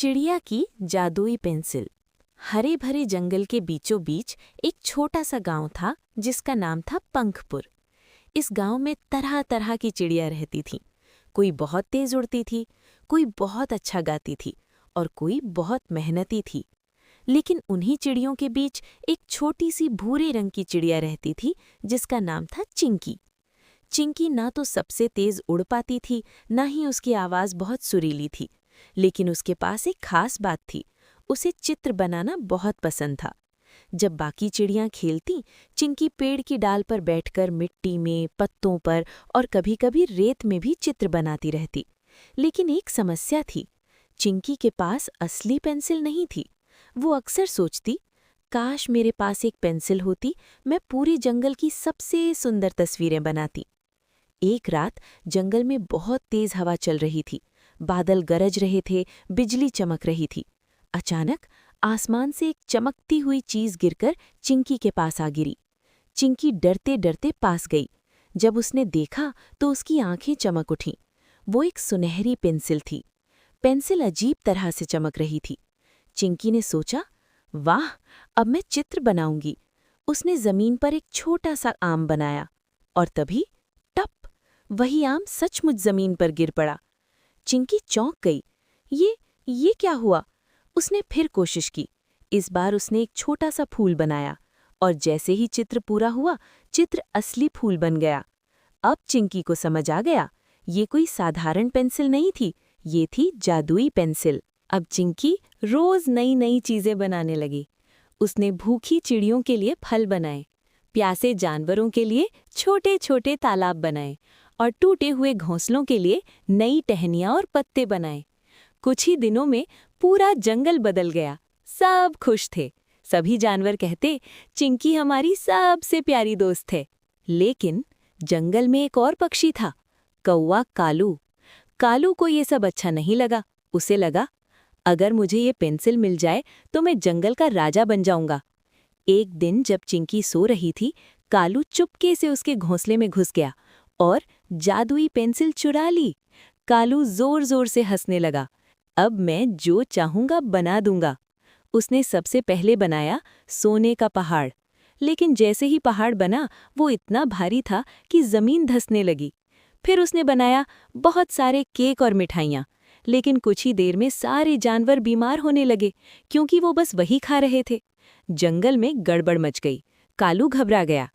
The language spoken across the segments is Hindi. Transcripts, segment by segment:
चिड़िया की जादुई पेंसिल। हरे भरे जंगल के बीचों बीच एक छोटा सा गांव था जिसका नाम था पंखपुर। इस गांव में तरह तरह की चिड़िया रहती थीं। कोई बहुत तेज उड़ती थी, कोई बहुत अच्छा गाती थी और कोई बहुत मेहनती थी। लेकिन उन्हीं चिड़ियों के बीच एक छोटी सी भूरे रंग की चिड़िया रहती थी जिसका नाम था चिंकी। चिंकी ना तो सबसे तेज उड़ पाती थी, ना ही उसकी आवाज़ बहुत सुरीली थी, लेकिन उसके पास एक खास बात थी, उसे चित्र बनाना बहुत पसंद था। जब बाकी चिड़ियां खेलती, चिंकी पेड़ की डाल पर बैठकर मिट्टी में, पत्तों पर और कभी-कभी रेत में भी चित्र बनाती रहती। लेकिन एक समस्या थी, चिंकी के पास असली पेंसिल नहीं थी। वो अक्सर सोचती, काश मेरे पास एक पेंसिल होती, मैं पूरे जंगल की सबसे सुंदर तस्वीरें बनाती। एक रात जंगल में बहुत तेज हवा चल रही थी, बादल गरज रहे थे, बिजली चमक रही थी। अचानक आसमान से एक चमकती हुई चीज गिरकर चिंकी के पास आ गिरी। चिंकी डरते डरते पास गई। जब उसने देखा तो उसकी आंखें चमक उठीं। वो एक सुनहरी पेंसिल थी। पेंसिल अजीब तरह से चमक रही थी। चिंकी ने सोचा, वाह, अब मैं चित्र बनाऊंगी। उसने जमीन पर एक छोटा सा आम बनाया और तभी टप, वही आम सचमुच जमीन पर गिर पड़ा। चिंकी चौंक गई। ये क्या हुआ? उसने फिर कोशिश की। इस बार उसने एक छोटा सा फूल बनाया और जैसे ही चित्र पूरा हुआ, चित्र असली फूल बन गया। अब चिंकी को समझ आ गया, ये कोई साधारण पेंसिल नहीं थी, ये थी जादुई पेंसिल। अब चिंकी रोज नई नई चीजें बनाने लगी। उसने भूखी चिड़ियों के लिए फल बनाए, प्यासे जानवरों के लिए छोटे छोटे तालाब बनाए और टूटे हुए घोंसलों के लिए नई टहनियाँ और पत्ते बनाए। कुछ ही दिनों में पूरा जंगल बदल गया। सब खुश थे। सभी जानवर कहते, चिंकी हमारी सबसे प्यारी दोस्त है। लेकिन जंगल में एक और पक्षी था, कौवा कालू। कालू को ये सब अच्छा नहीं लगा। उसे लगा, अगर मुझे ये पेंसिल मिल जाए तो मैं जंगल का राजा बन जाऊंगा। एक दिन जब चिंकी सो रही थी, कालू चुपके से उसके घोंसले में घुस गया और जादुई पेंसिल चुरा ली। कालू जोर जोर से हंसने लगा। अब मैं जो चाहूंगा बना दूंगा। उसने सबसे पहले बनाया सोने का पहाड़, लेकिन जैसे ही पहाड़ बना वो इतना भारी था कि जमीन धंसने लगी। फिर उसने बनाया बहुत सारे केक और मिठाइयाँ, लेकिन कुछ ही देर में सारे जानवर बीमार होने लगे क्योंकि वो बस वही खा रहे थे। जंगल में गड़बड़ मच गई। कालू घबरा गया।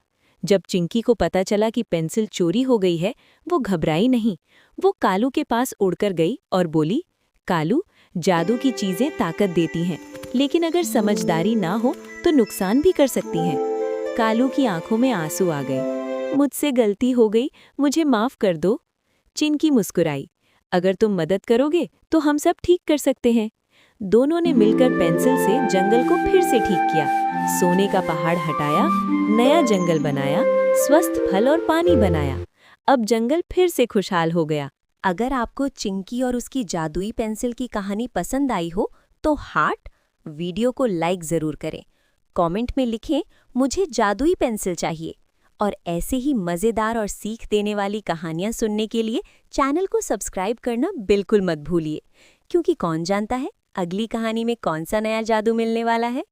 जब चिंकी को पता चला कि पेंसिल चोरी हो गई है, वो घबराई नहीं। वो कालू के पास उड़कर गई और बोली, कालू, जादू की चीजें ताकत देती हैं, लेकिन अगर समझदारी ना हो तो नुकसान भी कर सकती हैं। कालू की आंखों में आंसू आ गए। मुझसे गलती हो गई, मुझे माफ कर दो। चिंकी मुस्कुराई, अगर तुम मदद करोगे तो हम सब ठीक कर सकते हैं। दोनों ने मिलकर पेंसिल से जंगल को फिर से ठीक किया। सोने का पहाड़ हटाया, नया जंगल बनाया, स्वस्थ फल और पानी बनाया। अब जंगल फिर से खुशहाल हो गया। अगर आपको चिंकी और उसकी जादुई पेंसिल की कहानी पसंद आई हो तो वीडियो को लाइक ज़रूर करें। कमेंट में लिखें, मुझे जादुई पेंसिल चाहिए। और ऐसे ही मज़ेदार और सीख देने वाली कहानियाँ सुनने के लिए चैनल को सब्सक्राइब करना बिल्कुल मत भूलिए, क्योंकि कौन जानता है अगली कहानी में कौन सा नया जादू मिलने वाला है।